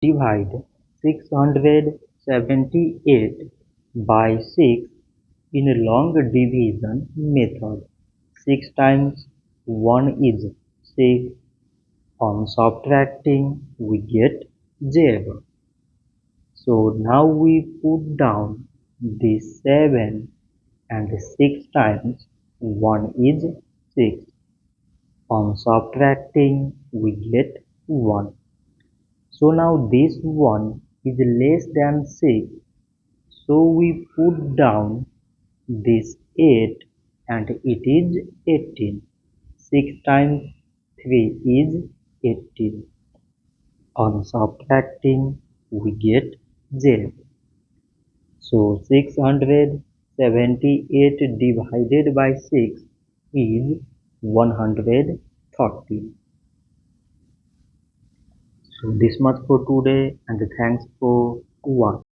Divide 678 by 6 in a long division method. 6 times 1 is 6. On subtracting, we get 0. So now we put down the 7 and 6 times 1 is 6. On subtracting, we get 1. So now this 1 is less than 6. So we put down this 8 and it is 18. 6 times 3 is 18. On subtracting, we get 0. So 678 divided by 6 is 130. So this much for today and thanks for watching.